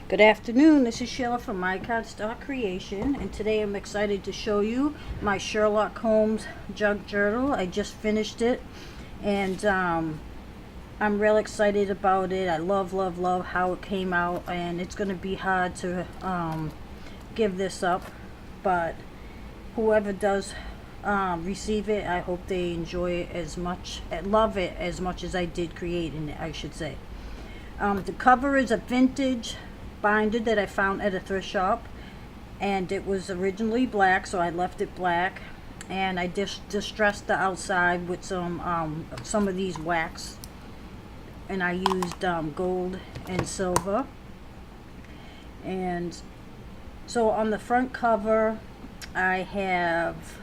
Good afternoon, this is Sheila from My Cardstock Creation, and today I'm excited to show you my Sherlock Holmes junk journal. I just finished it, and I'm real excited about it. I love how it came out, and it's going to be hard to give this up, but whoever does receive it, I hope they enjoy it as much, love it as much as I did creating it, I should say. The cover is a vintage binder that I found at a thrift shop, and it was originally black, so I left it black, and I distressed the outside with some of these wax, and I used gold and silver. And so on the front cover I have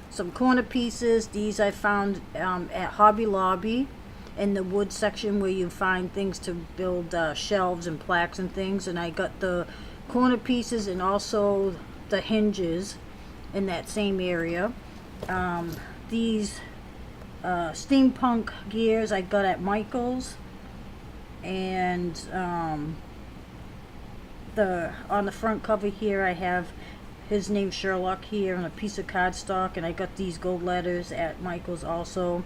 some corner pieces. These I found at Hobby Lobby, in the wood section where you find things to build shelves and plaques and things, and I got the corner pieces and also the hinges in that same area. These steampunk gears I got at Michael's, and on the front cover here I have his name Sherlock here on a piece of cardstock, and I got these gold letters at Michael's also.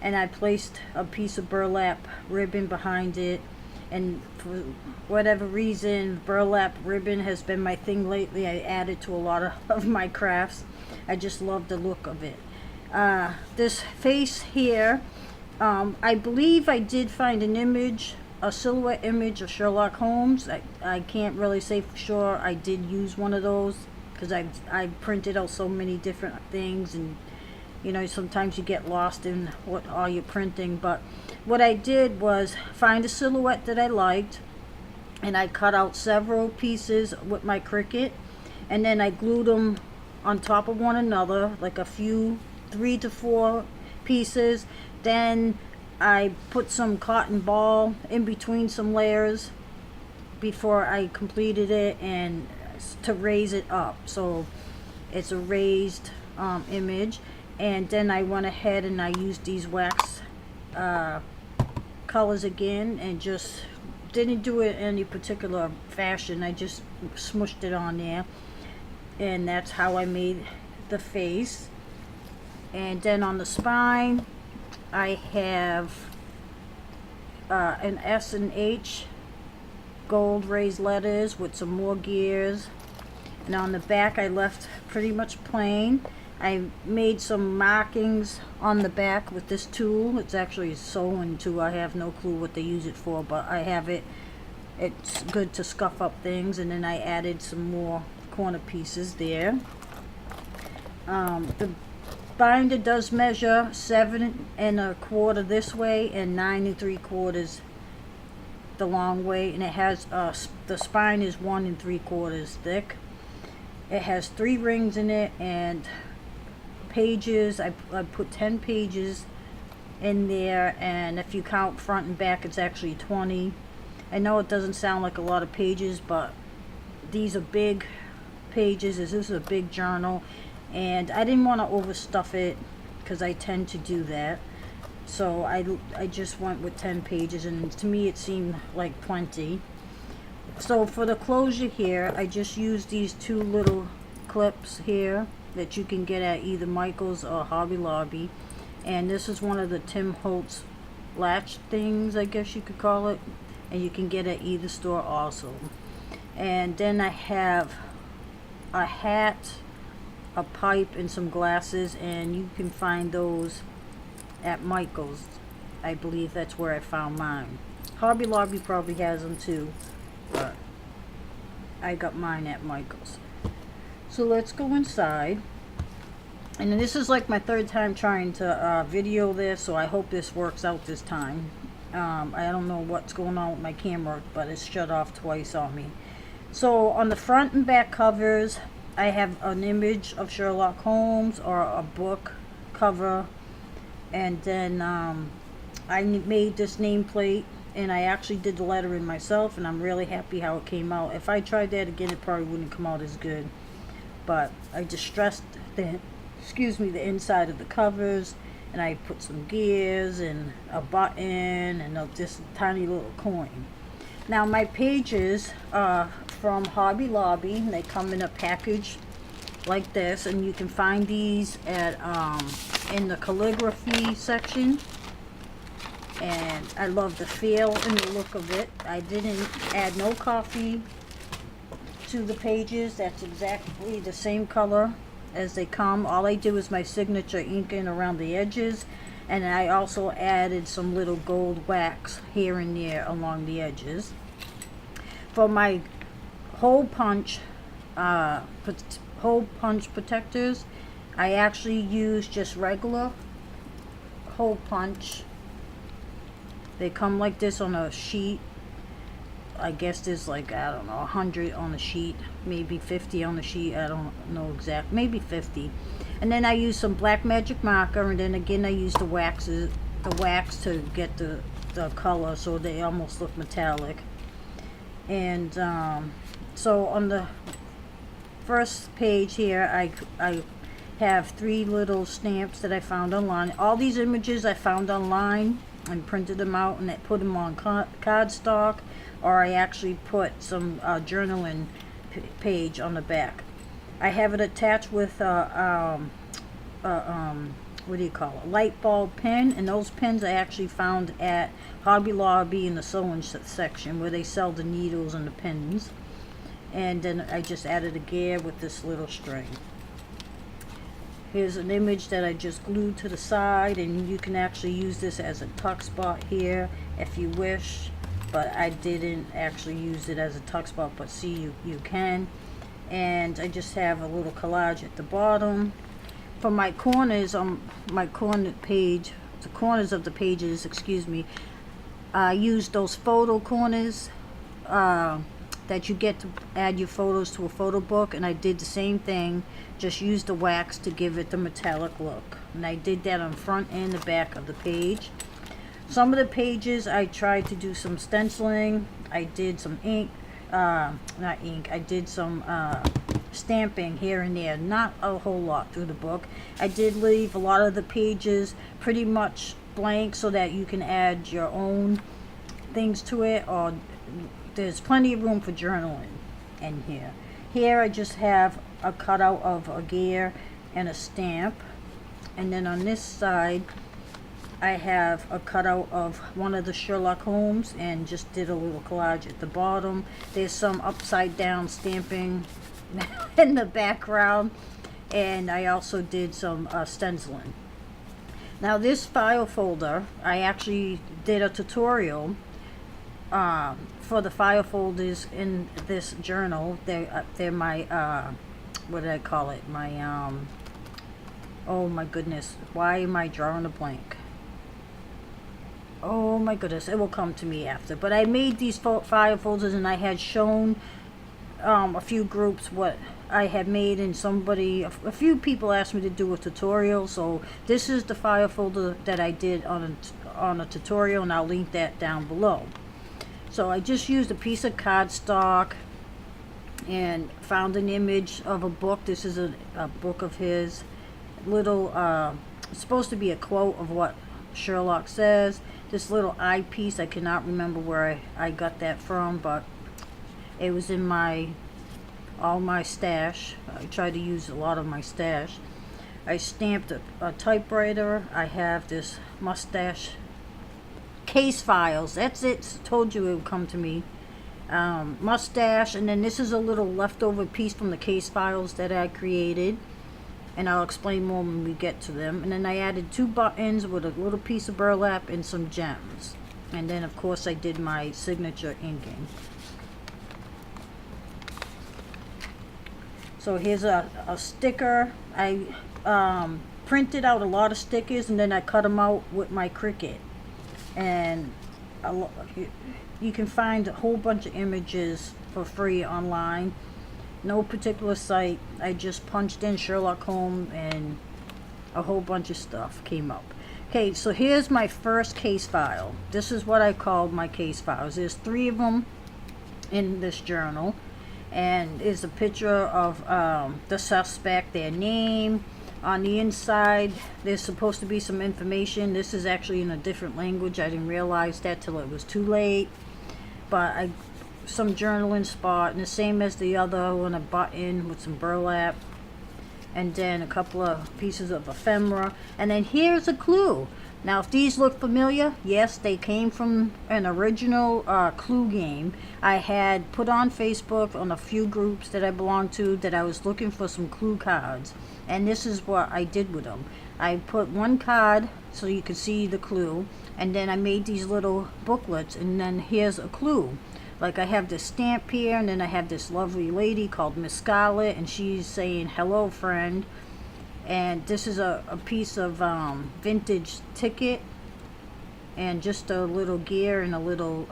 And I placed a piece of burlap ribbon behind it, and for whatever reason burlap ribbon has been my thing lately. I added to a lot of my crafts. I just love the look of it. This face here, I believe I did find an image, a silhouette image of Sherlock Holmes. I can't really say for sure. I did use one of those because I printed out so many different things, and you know, sometimes you get lost in what all you're printing. But what I did was find a silhouette that I liked, and I cut out several pieces with my Cricut, and then I glued them on top of one another, like a few 3 to 4 pieces. Then I put some cotton ball in between some layers before I completed it, and to raise it up so it's a raised image. And then I went ahead and I used these wax colors again, and just didn't do it in any particular fashion. I just smushed it on there, and that's how I made the face. And then on the spine I have an S and H gold raised letters with some more gears, and on the back I left pretty much plain. I made some markings on the back with this tool. It's actually a sewing tool. I have no clue what they use it for, but I have it. It's good to scuff up things. And then I added some more corner pieces there. The binder does measure 7 1/4 this way and 9 3/4 the long way, and it has the spine is 1 3/4 thick. It has 3 rings in it, and pages, I put 10 pages in there, and if you count front and back it's actually 20. I know it doesn't sound like a lot of pages, but these are big pages. This is a big journal, and I didn't want to overstuff it because I tend to do that, so I just went with 10 pages, and to me it seemed like plenty. So for the closure here, I just used these 2 little clips here that you can get at either Michael's or Hobby Lobby, and this is one of the Tim Holtz latch things, I guess you could call it, and you can get at either store also. And then I have a hat, a pipe, and some glasses, and you can find those at Michael's. I believe that's where I found mine. Hobby Lobby probably has them too, but I got mine at Michael's. So let's go inside, and this is like my 3rd time trying to video this, so I hope this works out this time. I don't know what's going on with my camera, but it's shut off twice on me. So on the front and back covers I have an image of Sherlock Holmes or a book cover, and then I made this nameplate, and I actually did the lettering myself, and I'm really happy how it came out. If I tried that again, it probably wouldn't come out as good. But I distressed the inside of the covers, and I put some gears and a button and this tiny little coin. Now my pages are from Hobby Lobby. They come in a package like this, and you can find these at in the calligraphy section. And I love the feel and the look of it. I didn't add no coffee to the pages. That's exactly the same color as they come. All I did was my signature inking around the edges, and I also added some little gold wax here and there along the edges. For my hole punch protectors, I actually use just regular hole punch. They come like this on a sheet. I guess there's like, I don't know, 100 on the sheet, maybe 50 on the sheet. I don't know exact, maybe 50. And then I use some black magic marker, and then again I use the wax to get the color so they almost look metallic. And so on the first page here, I have 3 little stamps that I found online. All these images I found online and printed them out and I put them on cardstock, or I actually put some journaling page on the back. I have it attached with what do you call it, light bulb pen, and those pens I actually found at Hobby Lobby in the sewing section where they sell the needles and the pins. And then I just added a gear with this little string. Here's an image that I just glued to the side, and you can actually use this as a tuck spot here if you wish, but I didn't actually use it as a tuck spot, but see, you can. And I just have a little collage at the bottom. For my corners on my corner page, the corners of the pages, excuse me, I used those photo corners that you get to add your photos to a photo book, and I did the same thing, just used the wax to give it the metallic look. And I did that on front and the back of the page. Some of the pages I tried to do some stenciling. I did some I did some stamping here and there, not a whole lot through the book. I did leave a lot of the pages pretty much blank so that you can add your own things to it, or there's plenty of room for journaling in here. Here I just have a cutout of a gear and a stamp, and then on this side I have a cutout of one of the Sherlock Holmes and just did a little collage at the bottom. There's some upside down stamping in the background, and I also did some stenciling. Now this file folder, I actually did a tutorial for the file folders in this journal. They're my what did I call it? My oh my goodness, why am I drawing a blank? Oh my goodness, it will come to me after. But I made these file folders, and I had shown a few groups what I had made, and a few people asked me to do a tutorial. So this is the file folder that I did on a tutorial, and I'll link that down below. So I just used a piece of cardstock and found an image of a book. This is a book of his. Little, it's supposed to be a quote of what Sherlock says. This little eye piece, I cannot remember where I got that from, but it was in all my stash. I tried to use a lot of my stash. I stamped a typewriter. I have this mustache case files. That's it. Told you it would come to me. Mustache, and then this is a little leftover piece from the case files that I created, and I'll explain more when we get to them. And then I added 2 buttons with a little piece of burlap and some gems. And then of course I did my signature inking. So here's a sticker. I printed out a lot of stickers, and then I cut them out with my Cricut. And you can find a whole bunch of images for free online. No particular site. I just punched in Sherlock Holmes and a whole bunch of stuff came up. Okay, so here's my first case file. This is what I called my case files. There's 3 of them in this journal, and is a picture of the suspect, their name. On the inside there's supposed to be some information. This is actually in a different language. I didn't realize that till it was too late. but some journaling spot, and the same as the other one, a button with some burlap, and then a couple of pieces of ephemera, and then here's a clue. Now, if these look familiar, yes, they came from an original clue game I had put on Facebook on a few groups that I belong to, that I was looking for some clue cards. And this is what I did with them. I put one card so you could see the clue, and then I made these little booklets, and then here's a clue. Like, I have this stamp here, and then I have this lovely lady called Miss Scarlet, and she's saying, "Hello, friend." And this is a piece of vintage ticket, and just a little gear and a little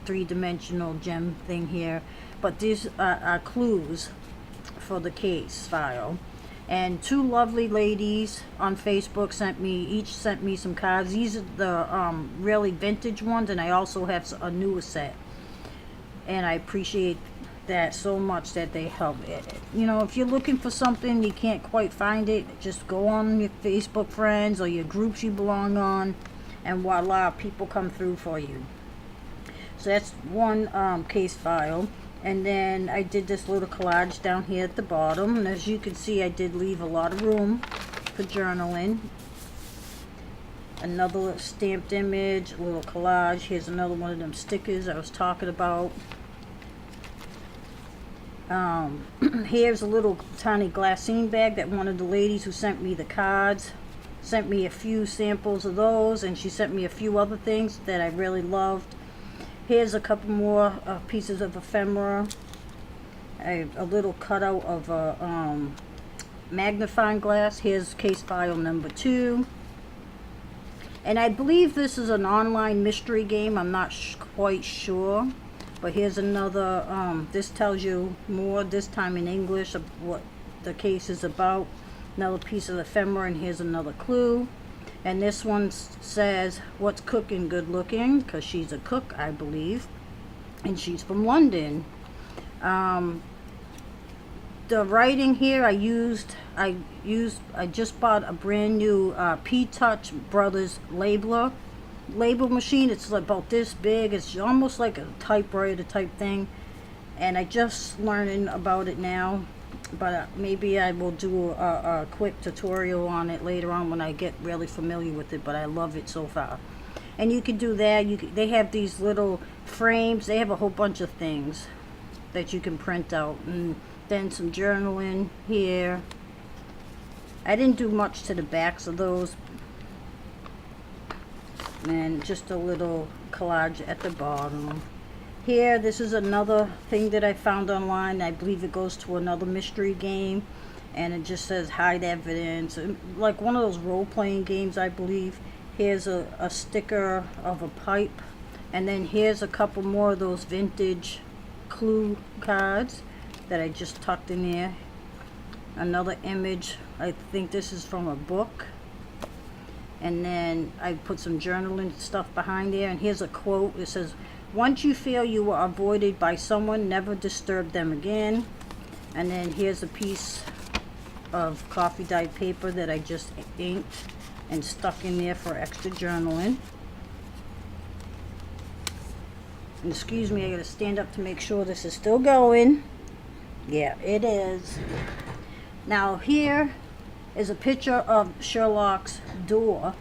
three-dimensional gem thing here. But these are clues for the case file. And two lovely ladies on Facebook each sent me some cards. These are the really vintage ones, and I also have a newer set. And I appreciate that so much that they help it. You know, if you're looking for something, you can't quite find it, just go on your Facebook friends or your groups you belong on, and voila, people come through for you. So that's one case file. And then I did this little collage down here at the bottom, and as you can see, I did leave a lot of room for journaling. Another stamped image, a little collage. Here's another one of them stickers I was talking about. Here's a little tiny glassine bag that one of the ladies who sent me the cards sent me a few samples of those, and she sent me a few other things that I really loved. Here's a couple more pieces of ephemera, a little cutout of a magnifying glass. Here's case file number 2, and I believe this is an online mystery game. I'm not quite sure. But here's another, this tells you more, this time in English, of what the case is about. Another piece of ephemera, and here's another clue. And this one says, "What's cooking good looking?" Because she's a cook, I believe. And she's from London. The writing here I just bought a brand new P-Touch Brothers label machine. It's about this big. It's almost like a typewriter type thing, and I just learning about it now, but maybe I will do a quick tutorial on it later on when I get really familiar with it. But I love it so far. And you can do that. They have these little frames. They have a whole bunch of things that you can print out, and then some journaling here. I didn't do much to the backs of those, and just a little collage at the bottom. Here, this is another thing that I found online. I believe it goes to another mystery game, and it just says hide evidence, like one of those role-playing games, I believe. Here's a sticker of a pipe, and then here's a couple more of those vintage clue cards that I just tucked in there. Another image, I think this is from a book. And then I put some journaling stuff behind there. And here's a quote. It says, "Once you feel you were avoided by someone, never disturb them again." And then here's a piece of coffee dyed paper that I just inked and stuck in there for extra journaling. And excuse me, I gotta stand up to make sure this is still going. Yeah, it is. Now here is a picture of Sherlock's door,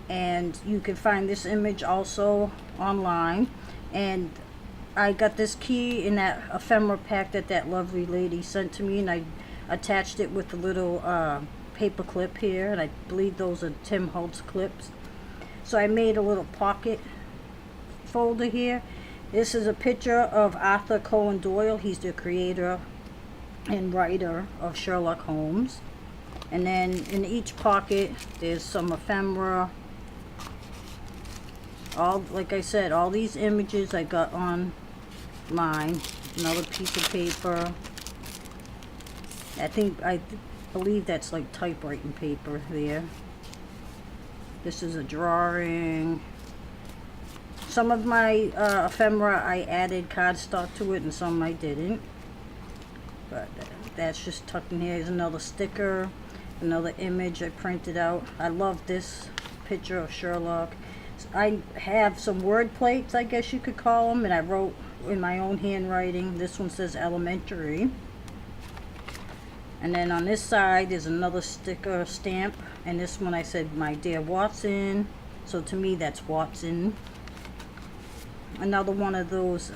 and you can find this image also online. And I got this key in that ephemera pack that lovely lady sent to me, and I attached it with a little paper clip here, and I believe those are Tim Holtz clips. So I made a little pocket folder here. This is a picture of Arthur Conan Doyle. He's the creator and writer of Sherlock Holmes. And then in each pocket there's some ephemera. Like I said, all these images I got on mine. Another piece of paper. I believe that's like typewriting paper there. This is a drawing. Some of my ephemera I added cardstock to it, and some I didn't. But that's just tucked in here. Here's another sticker, another image I printed out. I love this picture of Sherlock. I have some word plates, I guess you could call them, and I wrote in my own handwriting. This one says elementary. And then on this side there's another sticker stamp, and this one I said, my dear Watson. So to me that's Watson. Another one of those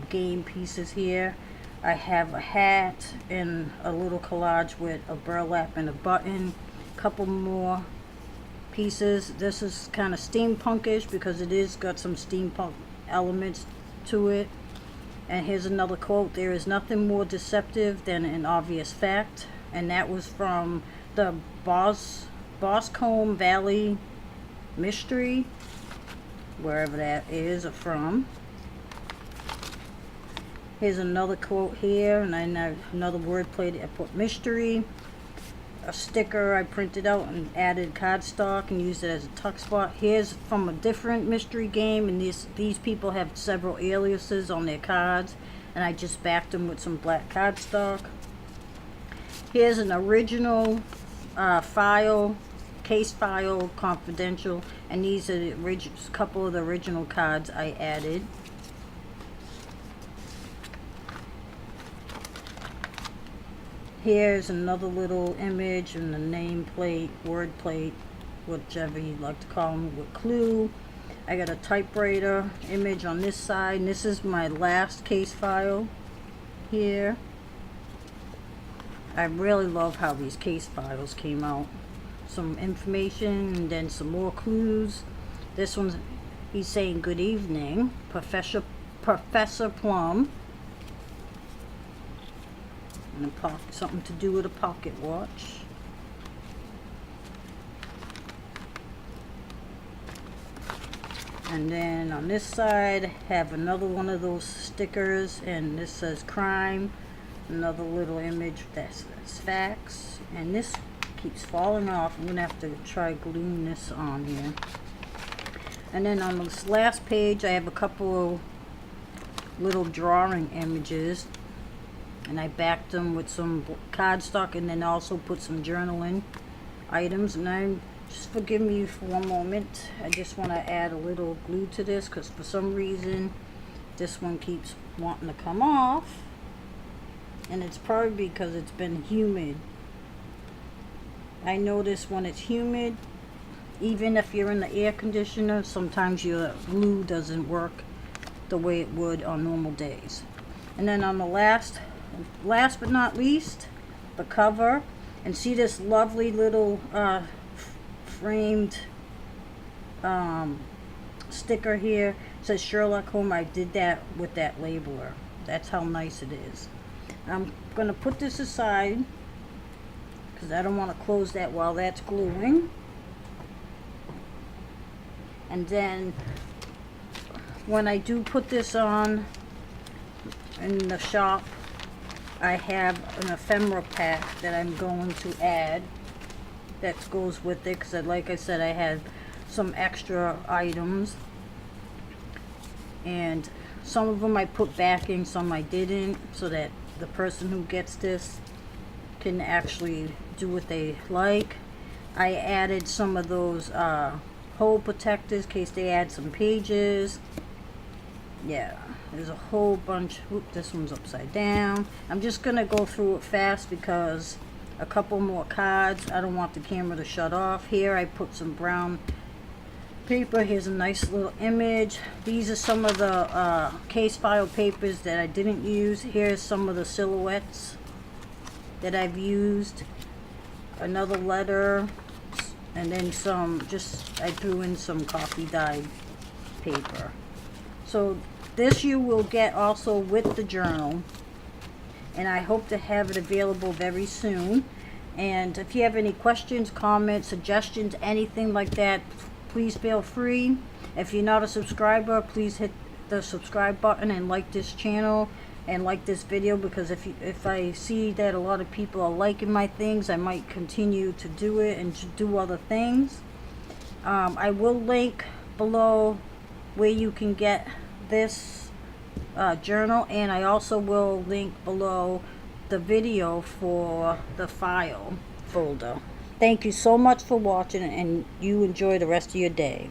game pieces here. I have a hat and a little collage with a burlap and a button. Couple more pieces. This is kind of steampunkish because it is got some steampunk elements to it. And here's another quote: there is nothing more deceptive than an obvious fact. And that was from the Boscombe Valley Mystery, wherever that is from. Here's another quote here, and then another word plate. I put mystery. A sticker I printed out and added cardstock and used it as a tuck spot. Here's from a different mystery game, and these people have several aliases on their cards, and I just backed them with some black cardstock. Here's an original file, case file, confidential, and these are the couple of the original cards I added. Here's another little image and the nameplate, word plate, whichever you'd like to call them, with clue. I got a typewriter image on this side, and this is my last case file here. I really love how these case files came out. Some information and then some more clues. This one's, he's saying good evening, Professor Plum. And something to do with a pocket watch. And then on this side have another one of those stickers, and this says crime. Another little image that says facts. And this keeps falling off. I'm gonna have to try gluing this on here. And then on this last page I have a couple of little drawing images, and I backed them with some cardstock, and then also put some journaling items. And I'm just, forgive me for one moment, I just want to add a little glue to this because for some reason this one keeps wanting to come off, and it's probably because it's been humid. I notice when it's humid, even if you're in the air conditioner, sometimes your glue doesn't work the way it would on normal days. And then on the last but not least, the cover. And see this lovely little framed sticker here. It says Sherlock Holmes. I did that with that labeler. That's how nice it is. I'm gonna put this aside because I don't want to close that while that's gluing. And then when I do put this on in the shop, I have an ephemera pack that I'm going to add that goes with it, because like I said, I had some extra items, and some of them I put backing, some I didn't, so that the person who gets this can actually do what they like. I added some of those hole protectors in case they add some pages. Yeah, there's a whole bunch. Oop, this one's upside down. I'm just gonna go through it fast because a couple more cards. I don't want the camera to shut off. Here I put some brown paper. Here's a nice little image. These are some of the case file papers that I didn't use. Here's some of the silhouettes that I've used. Another letter, and then some, just I threw in some coffee dyed paper. So this you will get also with the journal, and I hope to have it available very soon. And if you have any questions, comments, suggestions, anything like that, please feel free. If you're not a subscriber, please hit the subscribe button and like this channel and like this video, because if I see that a lot of people are liking my things, I might continue to do it and to do other things. I will link below where you can get this journal, and I also will link below the video for the file folder. Thank you so much for watching, and you enjoy the rest of your day.